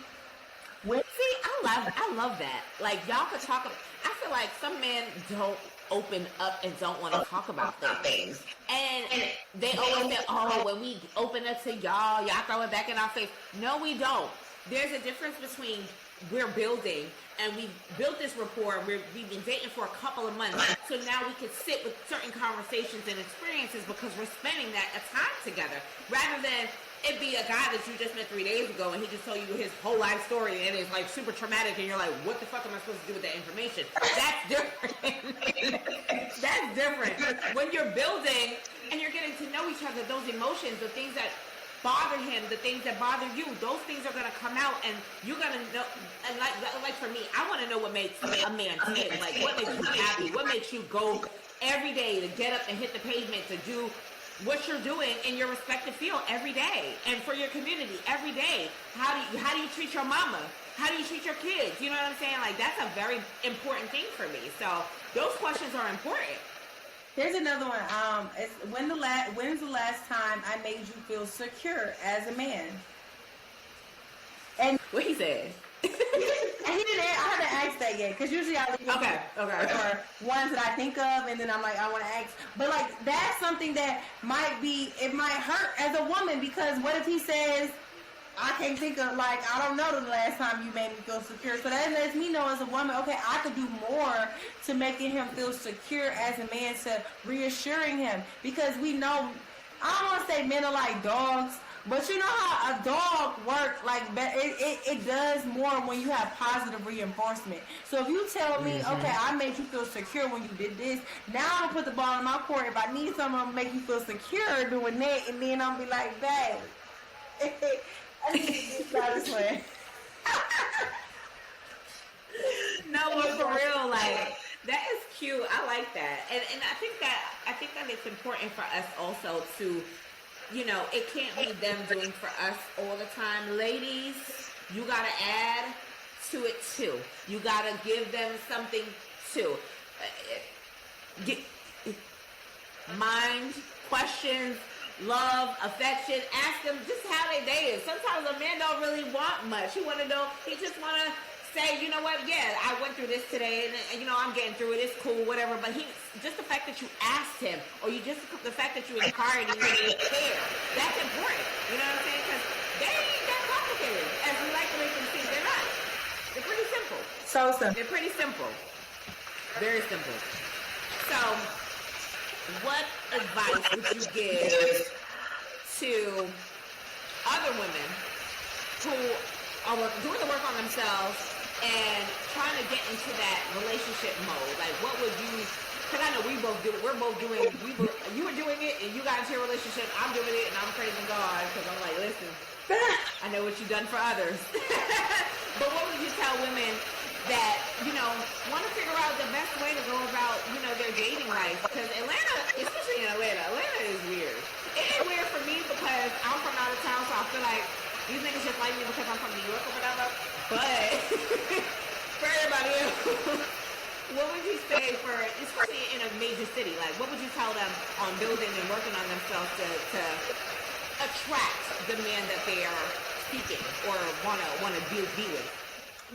See, I love that. Like, y'all could talk about, I feel like some men don't open up and don't want to talk about things. And they always say, oh, when we open up to y'all throw it back in our face. No, we don't. There's a difference between we're building, and we built this rapport, we've been dating for a couple of months, so now we can sit with certain conversations and experiences because we're spending that time together, rather than it be a guy that you just met 3 days ago and he just told you his whole life story and it's like super traumatic and you're like, what the fuck am I supposed to do with that information? That's different. That's different. When you're building and you're getting to know each other, those emotions, the things that bother him, the things that bother you, those things are gonna come out, and you're gonna know. And like for me, I want to know what makes a man tick. Like, what makes you happy? What makes you go every day to get up and hit the pavement to do what you're doing in your respective field every day, and for your community every day? How do you treat your mama? How do you treat your kids? You know what I'm saying? Like, that's a very important thing for me. So those questions are important. Here's another one. When's the last time I made you feel secure as a man? And what he said. And he didn't. I haven't asked that yet, because usually I leave okay. or ones that I think of, and then I'm like, I want to ask. But like, that's something that it might hurt as a woman, because what if he says, I can't think of, like, I don't know the last time you made me feel secure. So that lets me know as a woman, okay, I could do more to making him feel secure as a man, to reassuring him. Because we know, I don't want to say men are like dogs, but you know how a dog works, like, it does more when you have positive reinforcement. So if you tell me, okay, I made you feel secure when you did this, now I'm going to put the ball in my court. If I need something, I'm going to make you feel secure doing that, and then I'm going to be like, babe. I need to get this way. No, but for real, like, that is cute. I like that, and I think that it's important for us also to, you know, it can't be them doing for us all the time. Ladies, you gotta add to it too. You gotta give them something too. Mind, questions, love, affection. Ask them just how they dated. Sometimes a man don't really want much. He want to know. He just want to say, you know what? Yeah, I went through this today, and you know, I'm getting through it. It's cool, whatever. But just the fact that you asked him, or you just the that you inquired and you care. That's important. You know what I'm saying? Because they ain't that complicated. As we like to make them seem, they're not. They're pretty simple. So simple. They're pretty simple. Very simple. So, what advice would you give to other women who are doing the work on themselves and trying to get into that relationship mode? Like, what would you? Because I know we both do it. We're both doing. You were doing it, and you got into your relationship. I'm doing it, and I'm praising God because I'm like, listen, I know what you've done for others. But what would you tell women that want to figure out the best way to go about their dating life? Because Atlanta, especially in Atlanta is weird. It is weird for me because I'm from out of town, so I feel like these niggas just like me because I'm from New York or whatever. But for everybody else, what would you say for, especially in a major city, like what would you tell them on building and working on themselves to attract the man that they are seeking or want to be with?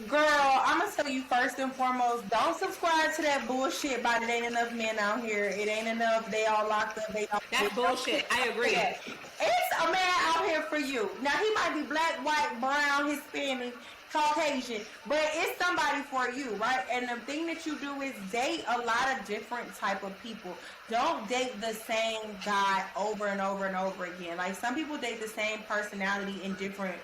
Girl, I'm going to tell you first and foremost, don't subscribe to that bullshit about it ain't enough men out here. It ain't enough. They all locked up. That's bullshit. I agree. It's a man out here for you. Now, he might be black, white, brown, Hispanic, Caucasian, but it's somebody for you, right? And the thing that you do is date a lot of different type of people. Don't date the same guy over and over and over again. Like, some people date the same personality in different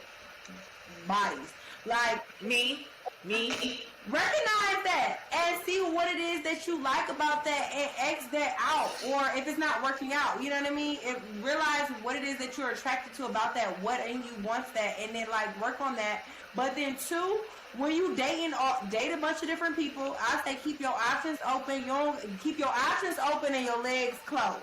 bodies. Like me. Recognize that and see what it is that you like about that and X that out. Or if it's not working out, you know what I mean? Realize what it is that you're attracted to about that, what in you wants that, and then like work on that. But then two, when you date a bunch of different people, I say keep your options open. Keep your options open and your legs closed.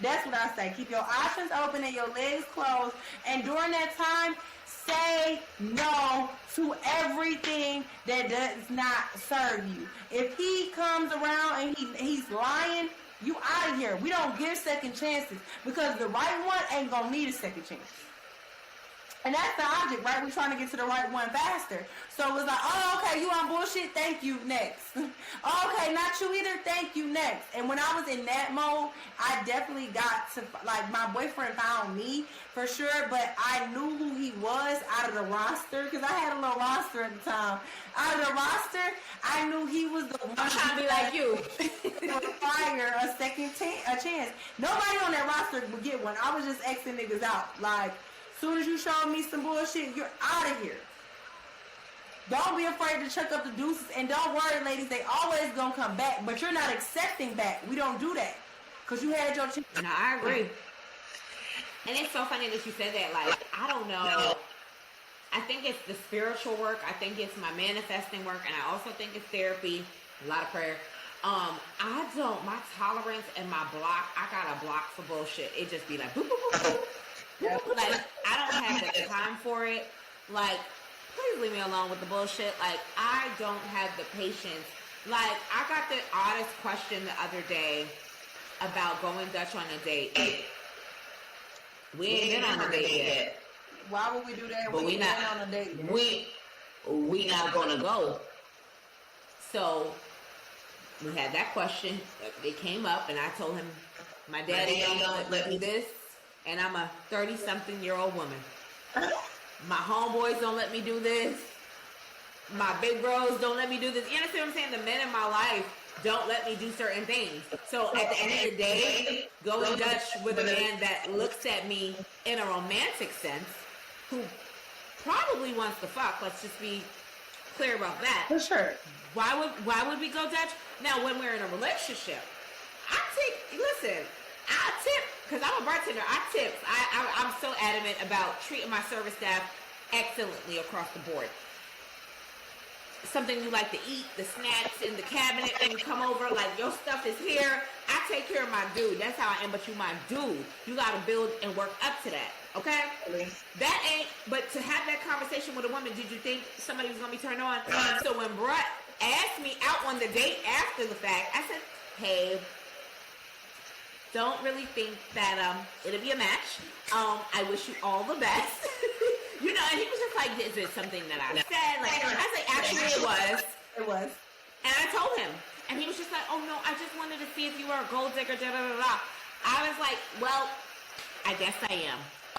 That's what I say. Keep your options open and your legs closed. And during that time, say no to everything that does not serve you. If he comes around and he's lying, you out of here. We don't give second chances because the right one ain't gonna need a second chance. And that's the object, right? We're trying to get to the right one faster. So it's like, oh, okay, you on bullshit? Thank you, next. Okay, not you either? Thank you, next. And when I was in that mode, I definitely got to, like, my boyfriend found me for sure, but I knew who he was out of the roster, because I had a little roster at the time. Out of the roster, I knew he was the one. I'm trying to be like you. Require a second chance. Nobody on that roster would get one. I was just Xing niggas out. Like, soon as you show me some bullshit, you're out of here. Don't be afraid to check up the deuces. And don't worry, ladies, they always gonna come back. But you're not accepting back. We don't do that. Because you had your chance. No, I agree. And it's so funny that you said that. Like, I don't know. I think it's the spiritual work. I think it's my manifesting work. And I also think it's therapy. A lot of prayer. My tolerance and my block, I got a block for bullshit. It just be like, boop, boop, boop, boop. Like, I don't have the time for it. Like, please leave me alone with the bullshit. Like, I don't have the patience. Like, I got the oddest question the other day about going Dutch on a date. We ain't been on a date yet. Why would we do that? But we not on a date yet. We not gonna go. So we had that question. It came up, and I told him, my daddy don't let me do this. And I'm a 30-something-year-old woman. My homeboys don't let me do this. My big bros don't let me do this. You understand what I'm saying? The men in my life don't let me do certain things. So at the end of the day, going Dutch with a man that looks at me in a romantic sense, who probably wants to fuck, let's just be clear about that. For sure. Why would we go Dutch? Now, when we're in a relationship, I tip, because I'm a bartender, I tip. I'm so adamant about treating my service staff excellently across the board. Something you like to eat, the snacks in the cabinet when you come over, like, your stuff is here. I take care of my dude. That's how I am, but you my dude. You got to build and work up to that, okay? That ain't, but to have that conversation with a woman, did you think somebody was going to be turned on? So when Brett asked me out on the date after the fact, I said, hey, don't really think that it'll be a match. I wish you all the best. You know, and he was just like, is it something that I said? Like, I said, actually it was. It was. And I told him. And he was just like, oh no, I just wanted to see if you were a gold digger, da da da da. I was like, well, I guess I am.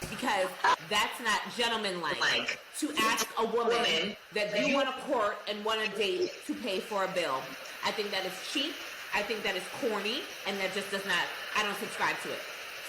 Because that's not gentlemanlike to ask a woman that you want to court and want to date to pay for a bill. I think that is cheap. I think that is corny. And that just does not, I don't subscribe to it.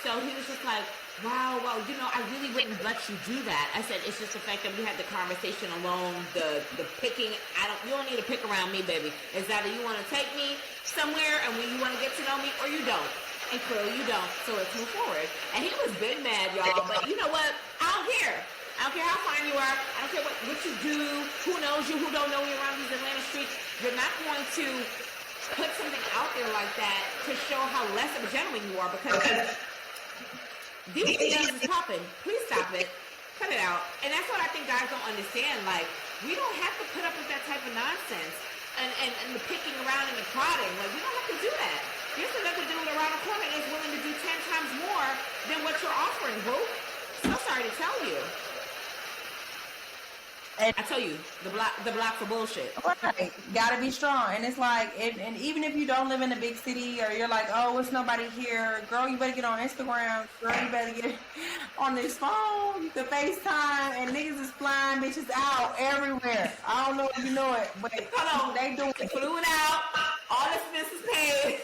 So he was just like, wow, well, you know, I really wouldn't let you do that. I said, it's just the fact that we had the conversation alone, the picking. You don't need to pick around me, baby. It's either you want to take me somewhere and when you want to get to know me, or you don't. And clearly you don't, so let's move forward. And he was big mad, y'all, but you know what? I don't care. I don't care how fine you are. I don't care what you do, who knows you, who don't know you around these Atlanta streets. You're not going to put something out there like that to show how less of a gentleman you are, because these DMs is popping. Please stop it. Cut it out. And that's what I think guys don't understand. Like, we don't have to put up with that type of nonsense and the picking around and the prodding. Like, we don't have to do that. There's another dude around the corner is willing to do 10 times more than what you're offering, bro. So sorry to tell you. And I tell you, the blocks are bullshit. Right. Gotta be strong. And it's like, and even if you don't live in a big city or you're like, oh, it's nobody here, girl, you better get on Instagram. Girl, you better get on this phone, the FaceTime, and niggas is flying bitches out everywhere. I don't know if you know it, but hold on. They doing it. Flew out, all expenses paid.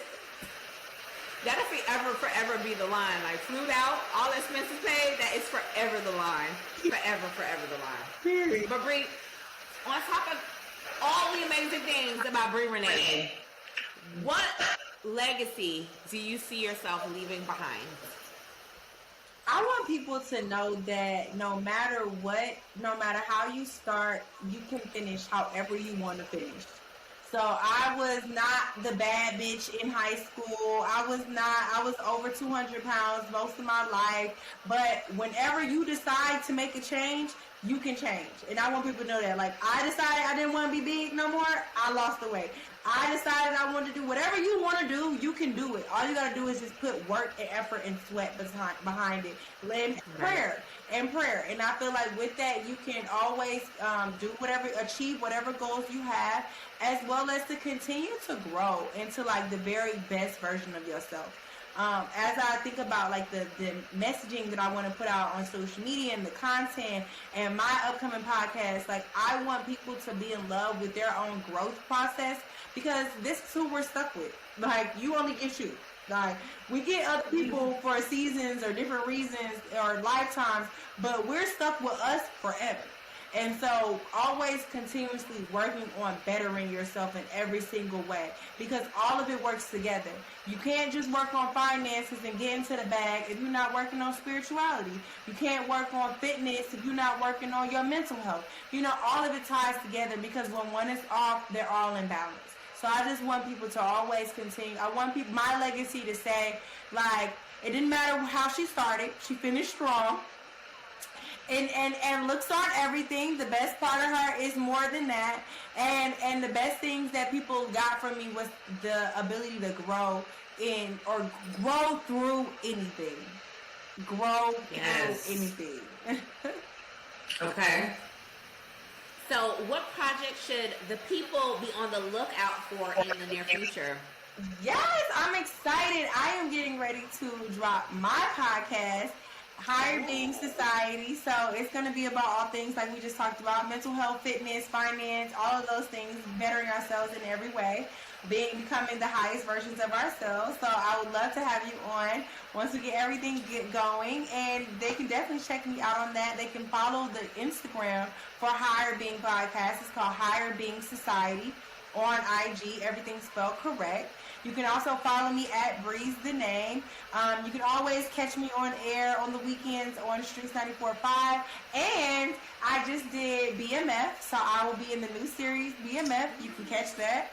That'll forever be the line. Like, flew out, all expenses paid, that is forever the line. Forever the line. Period. But Brii, on top of all the amazing things about Brii Renee, what legacy do you see yourself leaving behind? I want people to know that no matter what, no matter how you start, you can finish however you want to finish. So I was not the bad bitch in high school. I was over 200 pounds most of my life. But whenever you decide to make a change, you can change. And I want people to know that. Like, I decided I didn't want to be big no more. I lost the weight. I decided I wanted to do whatever you want to do, you can do it. All you got to do is just put work and effort and sweat behind it. And prayer. And I feel like with that, you can always achieve whatever goals you have, as well as to continue to grow into like the very best version of yourself. As I think about like the messaging that I want to put out on social media and the content and my upcoming podcast, like I want people to be in love with their own growth process, because this is who we're stuck with. Like, you only get you. Like, we get other people for seasons or different reasons or lifetimes, but we're stuck with us forever. And so always continuously working on bettering yourself in every single way, because all of it works together. You can't just work on finances and get into the bag if you're not working on spirituality. You can't work on fitness if you're not working on your mental health. You know, all of it ties together, because when one is off, they're all in balance. So I just want people to always continue. I want my legacy to say, like, it didn't matter how she started. She finished strong. And looks on everything. The best part of her is more than that. And the best things that people got from me was the ability to grow through anything. Grow through anything. Okay. So what project should the people be on the lookout for in the near future? Yes, I'm excited. I am getting ready to drop my podcast, Higher Being Society. So it's going to be about all things like we just talked about: mental health, fitness, finance, all of those things, bettering ourselves in every way, becoming the highest versions of ourselves. So I would love to have you on once we get everything going, and they can definitely check me out on that. They can follow the Instagram for Higher Being Podcast. It's called Higher Being Society on IG. Everything's spelled correct. You can also follow me at Brii Renee. You can always catch me on air on the weekends on Streetz 94.5. And I just did BMF, so I will be in the new series BMF. You can catch that.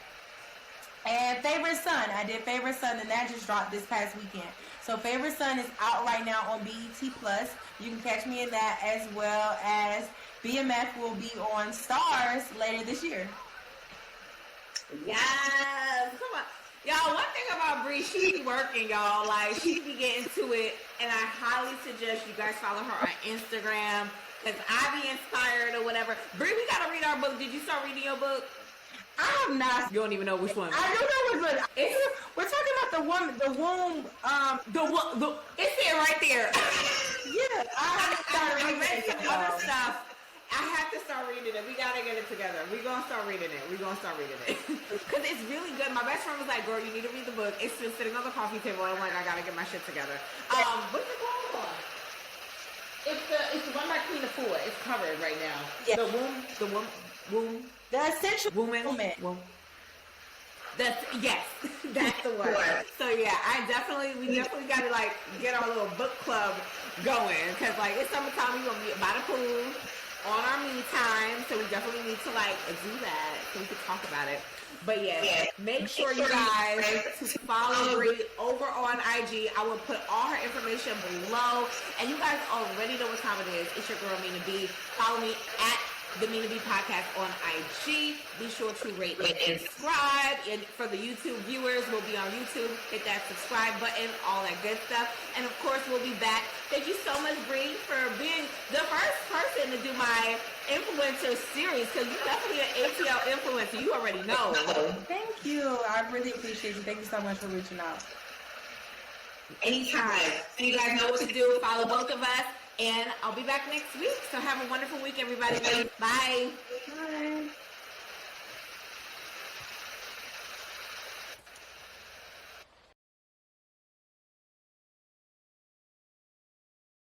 And Favorite Son. I did Favorite Son, and that just dropped this past weekend. So Favorite Son is out right now on BET+. You can catch me in that, as well as BMF will be on Stars later this year. Yes. Come on. Y'all, one thing about Brii, she be working, y'all. Like, she be getting to it, and I highly suggest you guys follow her on Instagram, because I be inspired or whatever. Brii, we got to read our book. Did you start reading your book? I have not. You don't even know which one. I don't know which one. We're talking about the woman, the womb. It's there right there. Yeah, I read some other stuff. I have to start reading it. We gotta get it together. We're gonna start reading it. Because it's really good. My best friend was like, girl, you need to read the book. It's just sitting on the coffee table. I'm like, I gotta get my shit together. What's it called? It's the one by Queen Afua. It's covered right now. Yeah. The womb. The Essential Woman. That's the one. So yeah, we definitely gotta like get our little book club going, because like it's summertime. We gonna be by the pool on our me time, so we definitely need to like do that so we can talk about it. But yeah, make sure you guys to follow Brii over on IG. I will put all her information below, and you guys already know what time it is. It's your girl Mina B. Follow me at the Mina B Podcast on IG. Be sure to rate and subscribe. And for the YouTube viewers, we'll be on YouTube. Hit that subscribe button, all that good stuff. And of course, we'll be back. Thank you so much, Brii, for being the first person to do my influencer series, because you're definitely an ATL influencer. You already know. Thank you. I really appreciate you. Thank you so much for reaching out. Anytime. So you guys know what to do. Follow both of us. And I'll be back next week. So have a wonderful week, everybody. Bye.